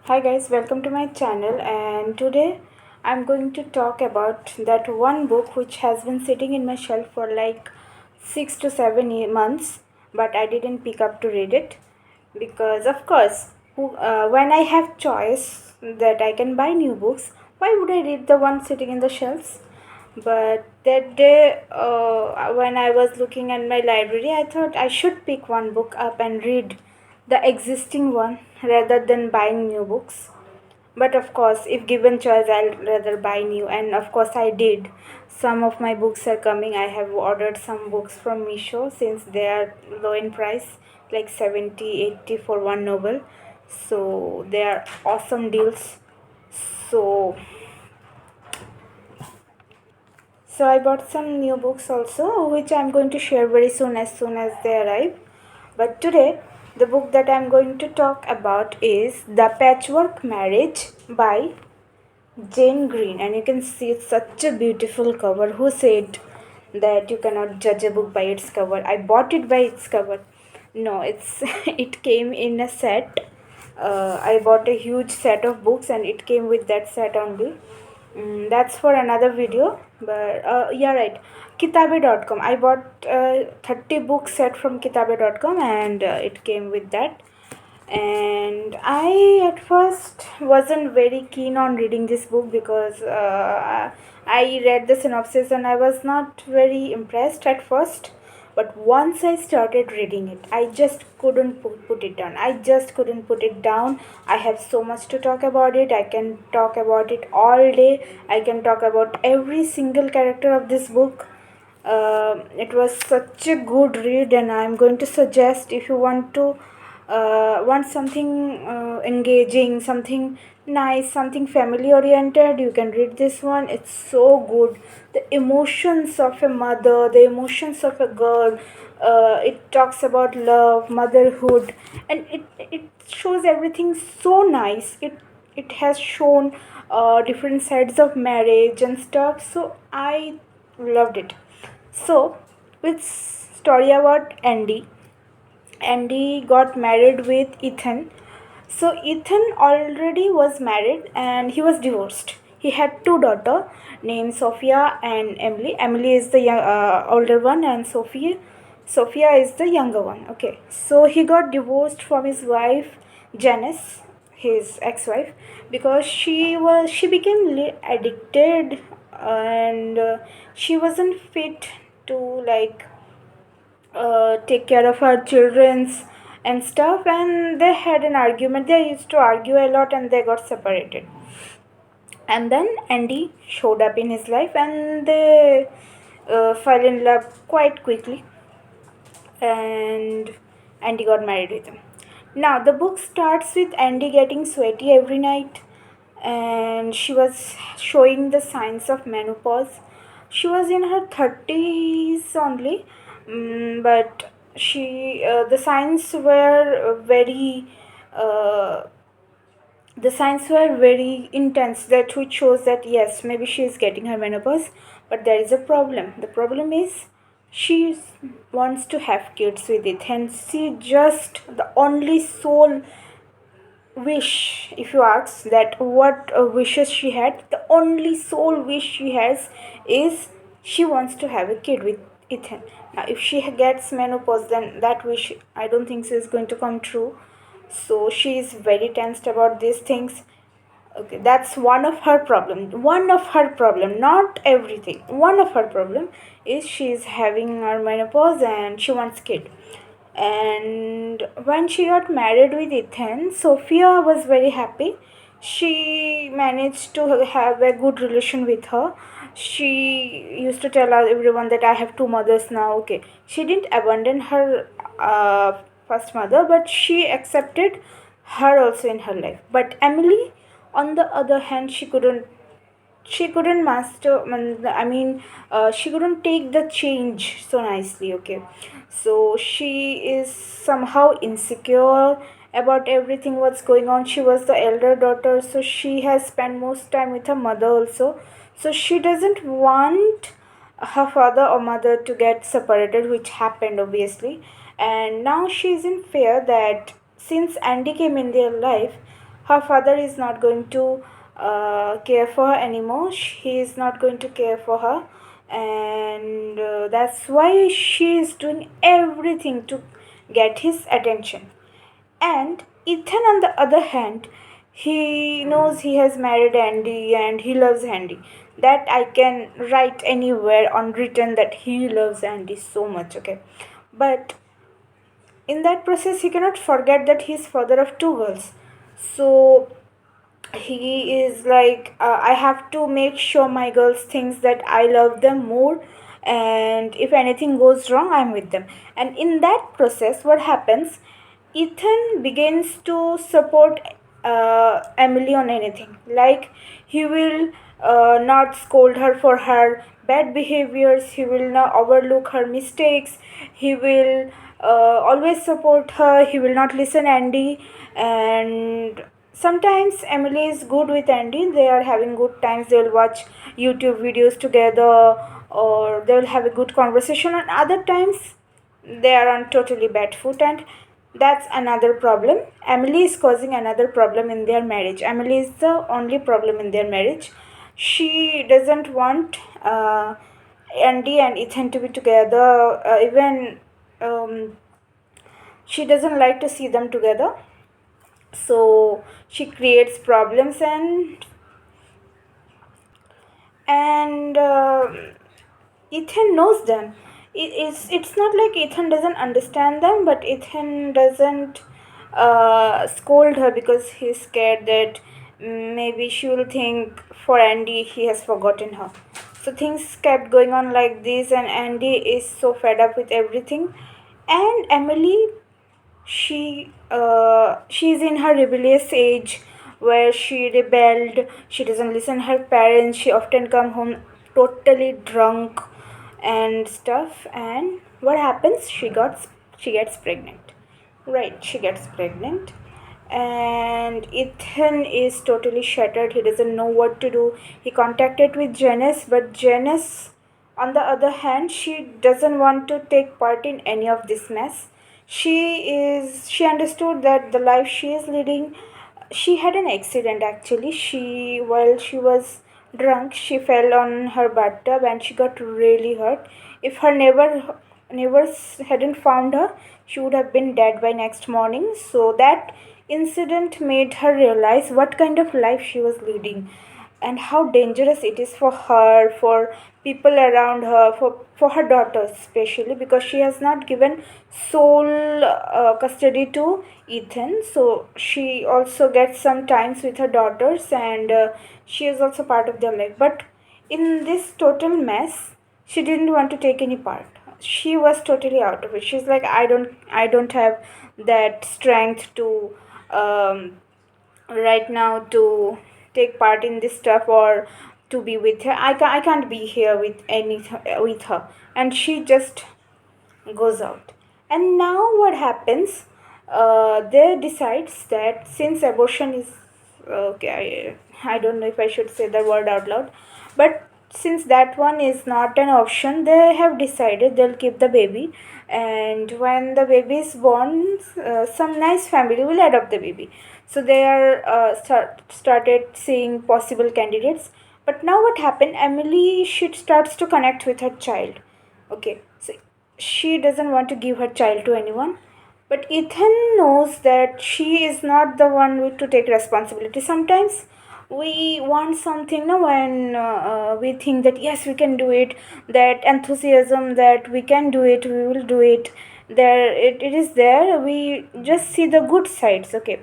Hi guys, welcome to my channel, and today I'm going to talk about that one book which has been sitting in my shelf for like 6 to 7 months, but I didn't pick up to read it because of course when I have choice that I can buy new books, why would I read the one sitting in the shelves? But that day, when I was looking at my library, I thought I should pick one book up and read the existing one rather than buying new books. But of course, if given choice, I'll rather buy new, and of course, I did. Some of my books are coming. I have ordered some books from Misho since they are low in price, like 70, 80 for one novel. So they are awesome deals. So So I bought some new books also, which I'm going to share very soon as they arrive. But today, the book that I'm going to talk about is The Patchwork Marriage by Jane Green, and you can see it's such a beautiful cover. Who said that you cannot judge a book by its cover? I bought it by its cover. No, it's it came in a set. I bought a huge set of books, and it came with that set only. That's for another video. But yeah, right. Kitabe.com. I bought 30 book set from Kitabe.com, and it came with that. And I at first wasn't very keen on reading this book because I read the synopsis and I was not very impressed at first. But once I started reading it, I just couldn't put it down. I just couldn't put it down. I have so much to talk about it. I can talk about it all day. I can talk about every single character of this book. It was such a good read, and I'm going to suggest, if you want something engaging, something nice, something family oriented, you can read this one. It's so good. The emotions of a mother, the emotions of a girl. It talks about love, motherhood, and it shows everything so nice. It has shown different sides of marriage and stuff. So I loved it. So, with story about Andy. Andy got married with Ethan. So Ethan already was married and he was divorced. He had two daughters named Sophia and Emily. Emily is the older one, and Sophia is the younger one. Okay, so he got divorced from his wife Janice, his ex-wife, because she became addicted, and she wasn't fit to like take care of her children's and stuff, and they had an argument. They used to argue a lot and they got separated. And then Andy showed up in his life, and they fell in love quite quickly, and Andy got married with him. Now the book starts with Andy getting sweaty every night, and she was showing the signs of menopause. She was in her 30s only, but the signs were uh, very intense, that which shows that yes, maybe she is getting her menopause. But there is a problem. The problem is she wants to have kids with it, and she just the only sole wish, if you ask that what wishes she had, the only sole wish she has is she wants to have a kid with Ethan. Now if she gets menopause, then that wish, I don't think so is going to come true. So she is very tensed about these things. Okay, that's one of her problem, not everything. One of her problem is she is having her menopause and she wants kid. And when she got married with Ethan, Sophia was very happy. She managed to have a good relation with her. She used to tell everyone that I have two mothers now. Okay, she didn't abandon her first mother, but she accepted her also in her life. But Emily, on the other hand, she couldn't master, she couldn't take the change so nicely. Okay, so she is somehow insecure about everything what's going on. She was the elder daughter, so she has spent most time with her mother also. So she doesn't want her father or mother to get separated, which happened obviously. And now she's in fear that since Andy came in their life, her father is not going to care for her anymore. He is not going to care for her, and that's why she is doing everything to get his attention. And Ethan, on the other hand, he knows he has married Andy and he loves Andy. That I can write anywhere on written that he loves Andy so much, okay? But in that process, he cannot forget that he's father of two girls. So he is like, I have to make sure my girls thinks that I love them more, and if anything goes wrong, I'm with them. And in that process, what happens, Ethan begins to support Emily on anything. Like, he will not scold her for her bad behaviors, he will not overlook her mistakes, he will always support her, he will not listen Andy. And sometimes Emily is good with Andy, they are having good times, they will watch YouTube videos together, or they will have a good conversation. And other times they are on totally bad foot, and that's another problem. Emily is causing another problem in their marriage. Emily is the only problem in their marriage. She doesn't want Andy and Ethan to be together. Even she doesn't like to see them together, so she creates problems. And Ethan knows them. It's not like Ethan doesn't understand them, but Ethan doesn't scold her because he's scared that maybe she will think for Andy he has forgotten her. So things kept going on like this, and Andy is so fed up with everything. And Emily, she's in her rebellious age where she rebelled, she doesn't listen her parents, she often come home totally drunk and stuff. And what happens, she gets pregnant. Right, she gets pregnant, and Ethan is totally shattered. He doesn't know what to do. He contacted with Janice, but Janice, on the other hand, she doesn't want to take part in any of this mess. She understood that the life she is leading, she had an accident actually. While she was drunk, she fell on her bathtub and she got really hurt. If her neighbors hadn't found her, she would have been dead by next morning. So that incident made her realize what kind of life she was leading, and how dangerous it is for her, for people around her, for her daughters especially, because she has not given sole custody to Ethan. So she also gets some times with her daughters, and she is also part of their life. But in this total mess, she didn't want to take any part. She was totally out of it. She's like, I don't have that strength to right now to take part in this stuff, or to be with her. I can't be here with her. And she just goes out. And now what happens, they decides that since abortion is okay, I don't know if I should say the word out loud, but since that one is not an option, they have decided they'll keep the baby. And when the baby is born, some nice family will adopt the baby. So they are started seeing possible candidates. But now what happened, Emily, she starts to connect with her child. Okay, so she doesn't want to give her child to anyone, but Ethan knows that she is not the one to take responsibility. Sometimes we want something, no, when we think that yes, we can do it, that enthusiasm that we can do it, we will do it. It is there. We just see the good sides, okay?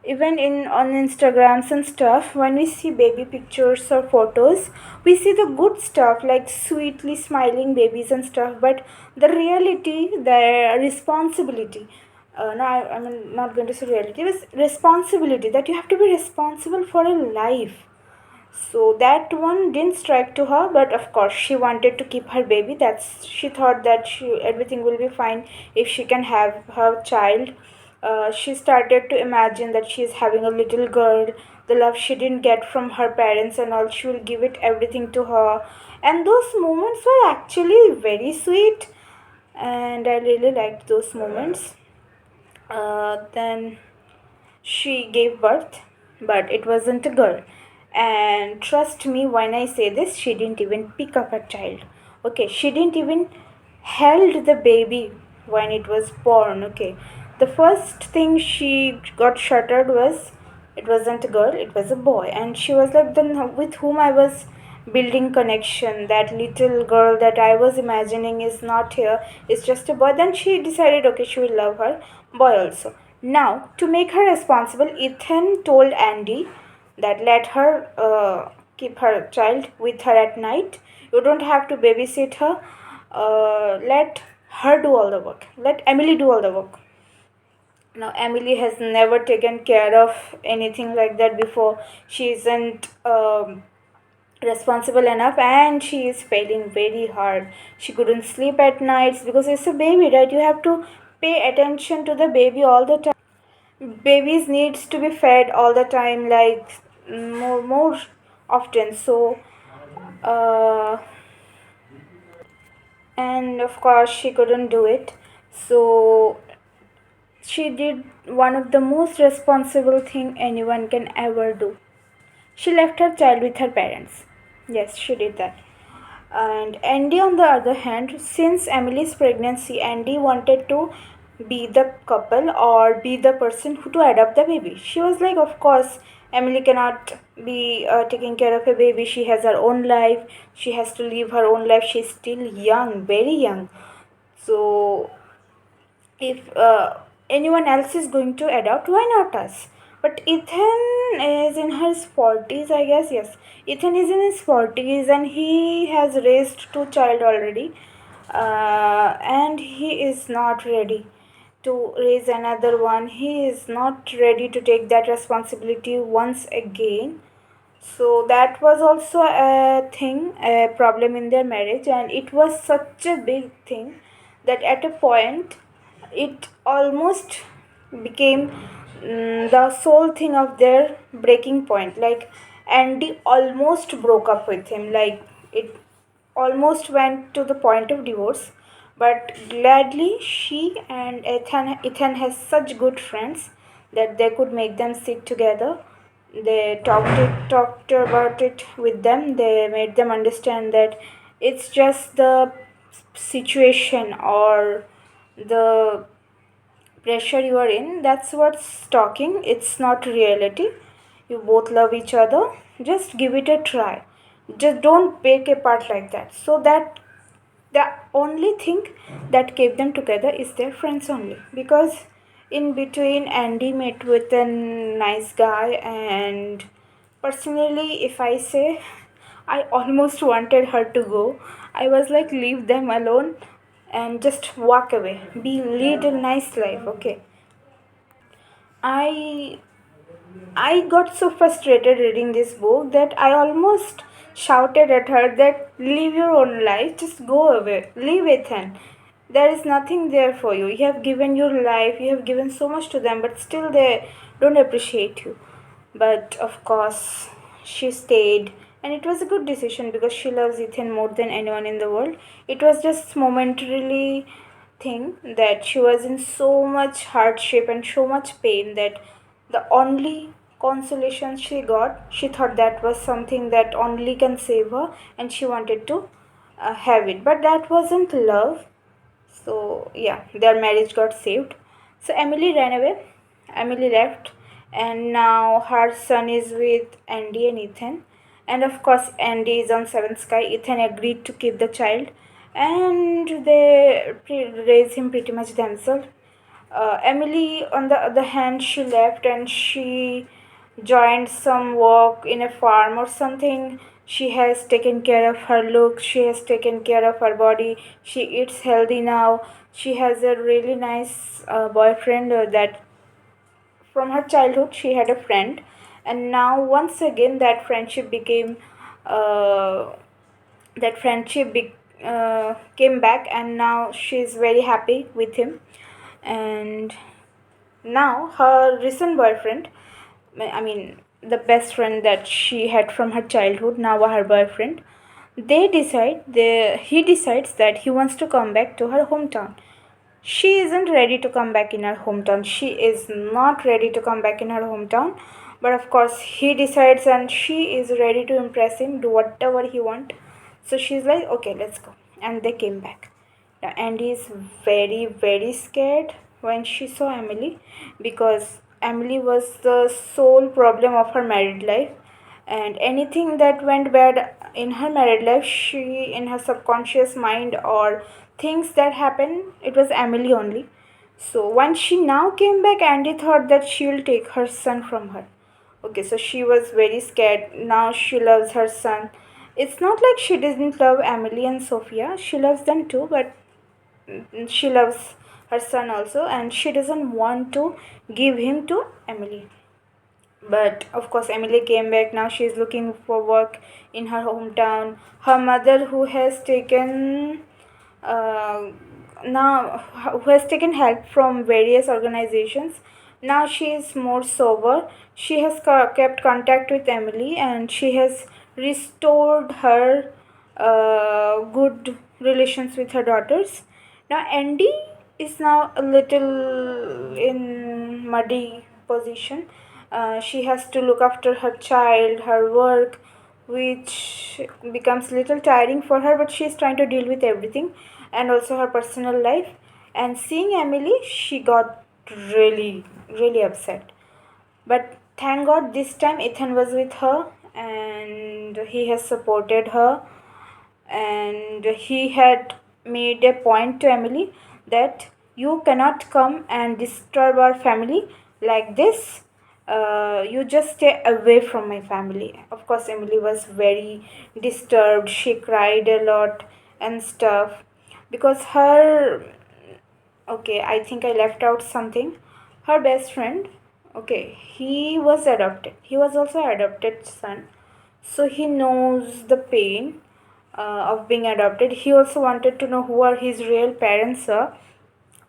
Even in on Instagrams and stuff, when we see baby pictures or photos, we see the good stuff like sweetly smiling babies and stuff. But the reality, the responsibility, no, I'm not going to say reality, it was responsibility, that you have to be responsible for a life. So that one didn't strike to her, but of course she wanted to keep her baby. That's She thought that everything will be fine if she can have her child. She started to imagine that she is having a little girl, the love she didn't get from her parents and all, she will give it everything to her. And those moments were actually very sweet, and I really liked those moments. Then she gave birth, but it wasn't a girl. And trust me when I say this, she didn't even pick up a child. Okay, she didn't even held the baby when it was born. Okay, the first thing she got shuttered was it wasn't a girl, it was a boy. And she was like, then with whom I was building connection, that little girl that I was imagining is not here, it's just a boy. Then she decided, okay, she will love her boy also. Now, to make her responsible, Ethan told Andy that let her keep her child with her at night. You don't have to babysit her. Let her do all the work. Let Emily do all the work. Now, Emily has never taken care of anything like that before. She isn't responsible enough, and she is failing very hard. She couldn't sleep at nights because it's a baby, right? You have to pay attention to the baby all the time. Babies needs to be fed all the time, like more often. So uh, and of course she couldn't do it. So she did one of the most responsible thing anyone can ever do. She left her child with her parents. Yes, she did that. And Andy, on the other hand, since Emily's pregnancy, Andy wanted to be the couple or be the person who to adopt the baby. She was like, of course, Emily cannot be taking care of a baby. She has her own life. She has to live her own life. She's still young, very young. So if anyone else is going to adopt, why not us? But Ethan is in his 40s, I guess. Yes, Ethan is in his 40s and he has raised two child already, and he is not ready to raise another one. He is not ready to take that responsibility once again. So that was also a thing, a problem in their marriage, and it was such a big thing that at a point it almost became the sole thing of their breaking point. Like Andy almost broke up with him, like it almost went to the point of divorce. But gladly, she and Ethan has such good friends that they could make them sit together. They talked about it with them. They made them understand that it's just the situation or the pressure you are in, that's what's talking. It's not reality. You both love each other. Just give it a try. Just don't break apart like that. So that the only thing that kept them together is their friends only. Because in between, Andy met with a nice guy, and personally, if I say, I almost wanted her to go. I was like, leave them alone and just walk away, be lead a nice life. Okay, I I got so frustrated reading this book that I almost shouted at her that live your own life, just go away, leave Ethan. There is nothing there for you. You have given your life, you have given so much to them, but still they don't appreciate you. But of course, she stayed, and it was a good decision because she loves Ethan more than anyone in the world. It was just momentarily thing that she was in so much hardship and so much pain that the only consolation she got, she thought that was something that only can save her, and she wanted to have it. But that wasn't love. So yeah, their marriage got saved. So Emily ran away. Emily left, and now her son is with Andy and Ethan. And of course, Andy is on Seventh Sky. Ethan agreed to keep the child, and they raise him pretty much themselves. Emily, on the other hand, she left and she joined some work in a farm or something. She has taken care of her looks, she has taken care of her body, she eats healthy now. She has a really nice boyfriend that from her childhood she had a friend, and now once again uh, that friendship came back, and now she's very happy with him. And now her recent boyfriend, I mean the best friend that she had from her childhood, now her boyfriend, he decides that he wants to come back to her hometown. She isn't ready to come back in her hometown. She is not ready to come back in her hometown. But of course, he decides and she is ready to impress him, do whatever he want. So she's like, okay, let's go. And they came back. Now, Andy is very, very scared when she saw Emily, because Emily was the sole problem of her married life. And anything that went bad in her married life, she, in her subconscious mind, or things that happened, it was Emily only. So when she now came back, Andy thought that she will take her son from her. Okay, so she was very scared. Now she loves her son. It's not like she didn't love Emily and Sophia. She loves them too, but she loves her son also, and she doesn't want to give him to Emily. But of course, Emily came back. Now she is looking for work in her hometown. Her mother, who has taken uh, now who has taken help from various organizations, now she is more sober. She has kept contact with Emily, and she has restored her good relations with her daughters. Now Andy is now a little in muddy position. She has to look after her child, her work, which becomes little tiring for her, but she is trying to deal with everything, and also her personal life. And seeing Emily, she got really, really upset. But thank God this time Ethan was with her, and he has supported her, and he had made a point to Emily that you cannot come and disturb our family like this. You just stay away from my family. Of course, Emily was very disturbed. She cried a lot and stuff, because her, okay, I think I left out something. Her best friend, okay, he was adopted. He was also an adopted son, so he knows the pain of being adopted. He also wanted to know who are his real parents are.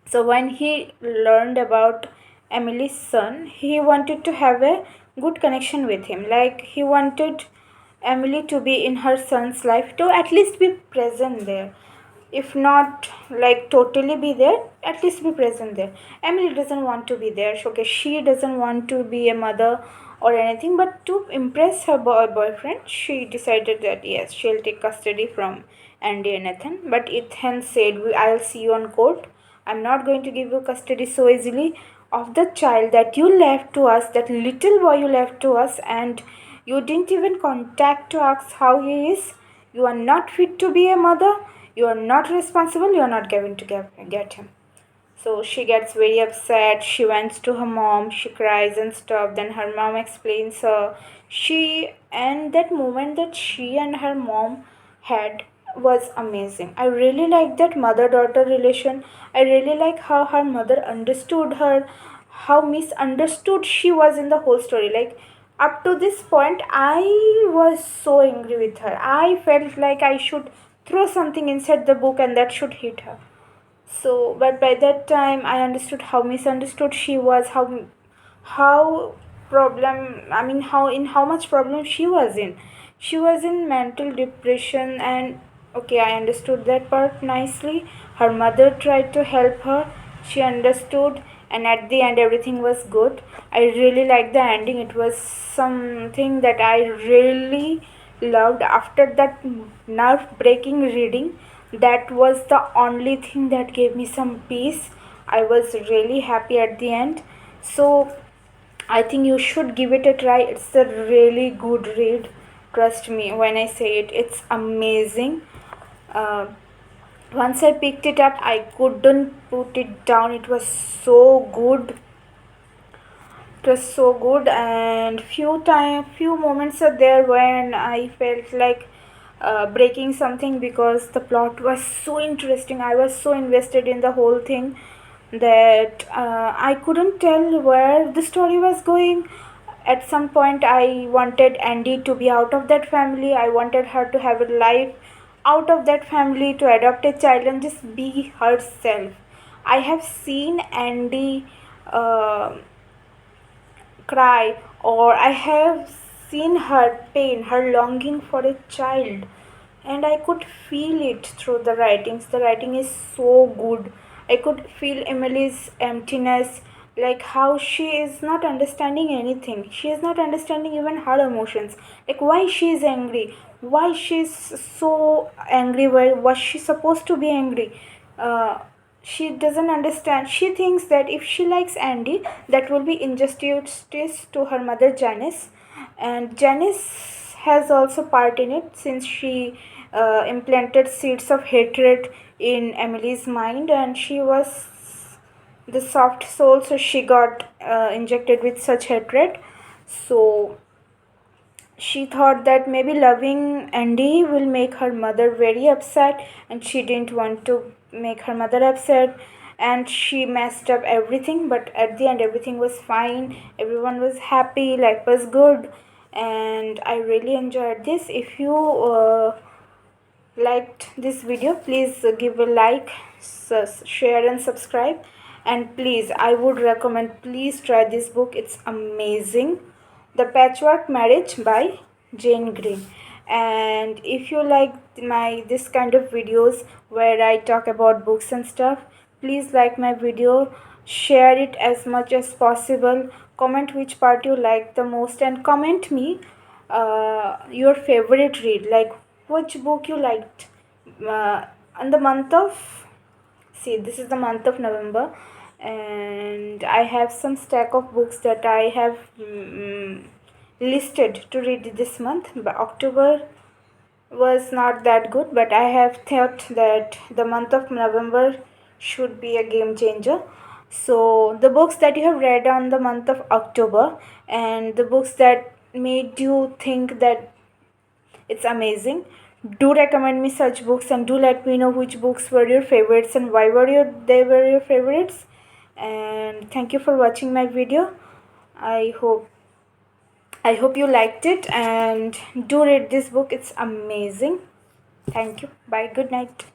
So when he learned about Emily's son, he wanted to have a good connection with him. Like, he wanted Emily to be in her son's life, to at least be present there. If not like totally be there, at least be present there. Emily doesn't want to be there. Okay, she doesn't want to be a mother or anything, but to impress her boyfriend, she decided that yes, she'll take custody from Andy and Ethan. But Ethan said, I'll see you on court. I'm not going to give you custody so easily of the child that you left to us, that little boy you left to us, and you didn't even contact to ask how he is. You are not fit to be a mother. You are not responsible. You are not going to get him. So she gets very upset. She went to her mom. She cries and stuff. Then her mom explains her. And that moment that she and her mom had was amazing. I really like that mother daughter relation. I really like how her mother understood her, how misunderstood she was in the whole story. Like, up to this point, I was so angry with her. I felt like I should throw something inside the book and that should hit her. So, but by that time, I understood how misunderstood she was, how problem. I mean, how much problem she was in. She was in mental depression, and okay, I understood that part nicely. Her mother tried to help her. She understood, and at the end, everything was good. I really liked the ending. It was something that I really loved. After that nerve breaking reading, that was the only thing that gave me some peace. I was really happy at the end. So I think you should give it a try. It's a really good read. Trust me when I say it. It's amazing. Uh, Once I picked it up, I couldn't put it down. It was so good. It was so good, and few moments are there when I felt like breaking something, because the plot was so interesting. I was so invested in the whole thing that I couldn't tell where the story was going. At some point, I wanted Andy to be out of that family. I wanted her to have a life out of that family, to adopt a child and just be herself. I have seen Andy cry, or I have seen her pain, her longing for a child, and I could feel it through the writings. The writing is so good. I could feel Emily's emptiness, like how she is not understanding anything, she is not understanding even her emotions, like why she is angry, why she's so angry, why was she supposed to be angry. uh, she doesn't understand. She thinks that if she likes Andy, that will be injustice to her mother Janice, and Janice has also part in it, since she implanted seeds of hatred in Emily's mind, and she was the soft soul, so she got injected with such hatred. So she thought that maybe loving Andy will make her mother very upset, and she didn't want to make her mother upset, and she messed up everything. But at the end, everything was fine, everyone was happy, life was good, and I really enjoyed this. If you liked this video, please give a like, share and subscribe, and please, I would recommend, please try this book, it's amazing. The Patchwork Marriage by Jane Green. And if you like my this kind of videos where I talk about books and stuff, please like my video, share it as much as possible, comment which part you like the most, and comment me your favorite read, like which book you liked in the month of, see, this is the month of November, and I have some stack of books that I have listed to read this month. But October was not that good, but I have thought that the month of November should be a game changer. So the books that you have read on the month of October, and the books that made you think that it's amazing, do recommend me such books, and do let me know which books were your favorites and why they were your favorites. And thank you for watching my video. I hope I hope you liked it, and do read this book, it's amazing. Thank you. Bye. Good night.